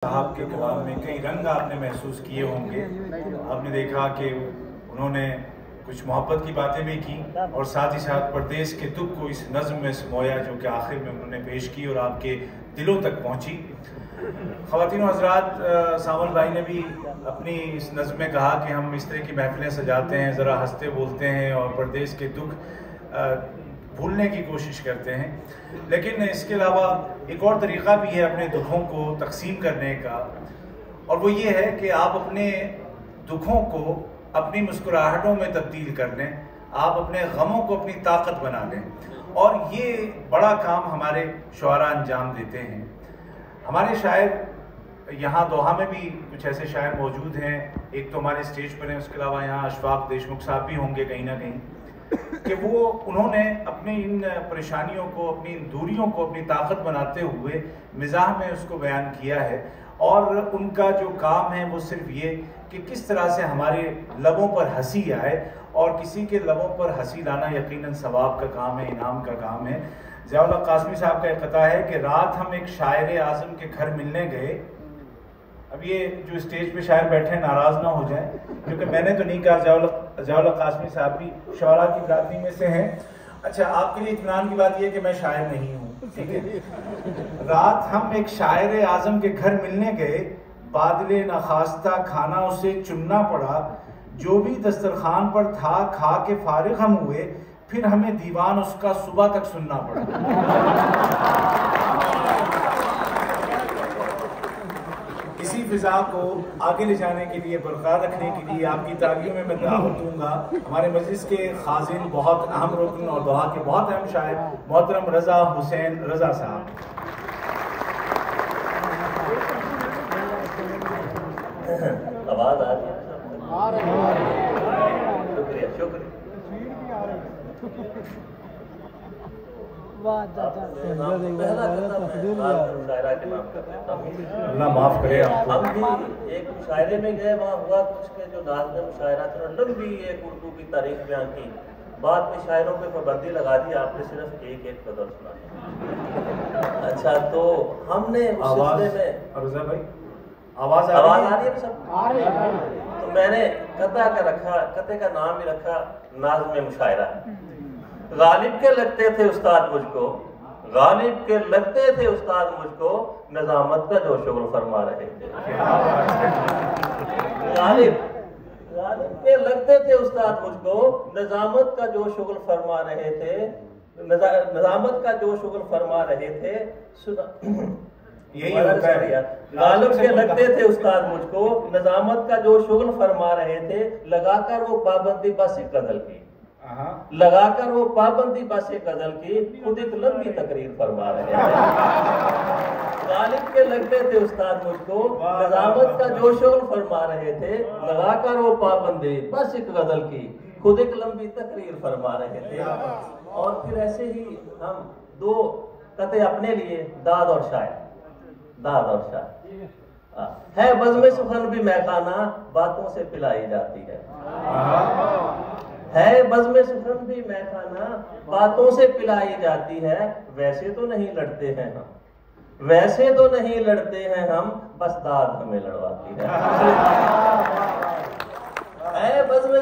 साहब के कलाम में कई रंग आपने महसूस किए होंगे। आपने देखा कि उन्होंने कुछ मोहब्बत की बातें भी की और साथ ही साथ परदेश के दुख को इस नज़्म में समोया जो कि आखिर में उन्होंने पेश की और आपके दिलों तक पहुंची। ख़वातीन और हज़रात, सावन भाई ने भी अपनी इस नज़्म में कहा कि हम इस तरह की महफिलें सजाते हैं, ज़रा हंसते बोलते हैं और परदेश के दुख भूलने की कोशिश करते हैं, लेकिन इसके अलावा एक और तरीक़ा भी है अपने दुखों को तकसीम करने का, और वो ये है कि आप अपने दुखों को अपनी मुस्कुराहटों में तब्दील कर लें, आप अपने गमों को अपनी ताकत बना लें। और ये बड़ा काम हमारे शुआरा अंजाम देते हैं। हमारे शायर यहाँ दोहा में भी कुछ ऐसे शायर मौजूद हैं, एक तो हमारे स्टेज पर हैं, उसके अलावा यहाँ अशफाक देशमुख साहब भी होंगे कहीं ना कहीं, कि वो उन्होंने अपनी इन परेशानियों को, अपनी इन दूरियों को अपनी ताकत बनाते हुए मिज़ाह में उसको बयान किया है। और उनका जो काम है वो सिर्फ ये कि किस तरह से हमारे लबों पर हंसी आए, और किसी के लबों पर हंसी लाना यकीनन सवाब का काम है, इनाम का काम है। ज़िया-उल हक़ कासमी साहब का एक कथा है कि रात हम एक शायर आज़म के घर मिलने गए। अब ये जो स्टेज पे शायर बैठे हैं नाराज़ ना हो जाए, क्योंकि मैंने तो नहीं कहा, ज़िया-उल हक़ कासमी साहब भी शुआरा की बरादरी में से हैं। अच्छा, आपके लिए इत्मीनान की बात यह है कि मैं शायर नहीं हूँ, ठीक है। रात हम एक शायर आज़म के घर मिलने गए, बादले नखास्ता खाना उसे चुनना पड़ा, जो भी दस्तरखान पर था खा के फारिग हम हुए, फिर हमें दीवान उसका सुबह तक सुनना पड़ा। इसी फिजा को आगे ले जाने के लिए, बरकरार रखने के लिए आपकी तालियों में मैं दावत दूंगा हमारे मजलिस के खाजिन, बहुत अहम रुकन और दुआ के बहुत अहम शायर मोहतरम रज़ा हुसैन रज़ा साहब। आवाज आ रही है? शुक्रिया शुक्रिया। अल्लाह माफ करे आपको। हम भी एक मुशायरे में गए, वहाँ हुआ कुछ के जो नाज़िम मुशायरा था, लंबी एक उर्दू की तारीख बयान की, बाद में शायरों पे पाबंदी लगा दी, आपने सिर्फ एक गज़ल सुना। अच्छा, तो हमने उस सिलसिले में रज़ा भाई आवाज आ रही है सब? आ रही है। तो मैंने कते का नाम ही रखा नाज़िम मुशायरा। गालिब के लगते थे उस्ताद मुझको, गालिब के लगते थे उस्ताद मुझको, निजामत का जो शुक्र फरमा रहे थे। गालिब के लगते थे उस्ताद मुझको, निजामत का जो शुक्र फरमा रहे थे, निजामत का जो शुक्र फरमा रहे थे। यही होता है यार। गालिब के लगते थे उस्ताद मुझको, निजामत का जो शुक्र फरमा रहे थे, लगाकर वो पाबंदी बस एक गजल की, लगाकर वो पाबंदी बस एक गजल की, खुद एक लंबी तकरीर फरमा रहे थे। गालिब के लगते थे उस्ताद मुझको, निजामत का जो शुक्र फरमा रहे थे, लगाकर वो पाबंदी बस एक गजल की, खुद एक लंबी तकरीर फरमा रहे थे। और फिर ऐसे ही हम दो कते अपने लिए, दाद और शायर है बज़्म सुखन भी महखाना, बातों से पिलाई जाती है बज़्म सुखन भी महखाना, बातों से पिलाई जाती है। वैसे तो नहीं लड़ते हैं हम, वैसे तो नहीं लड़ते हैं हम, बस दाद हमें लड़वाती है बज़्म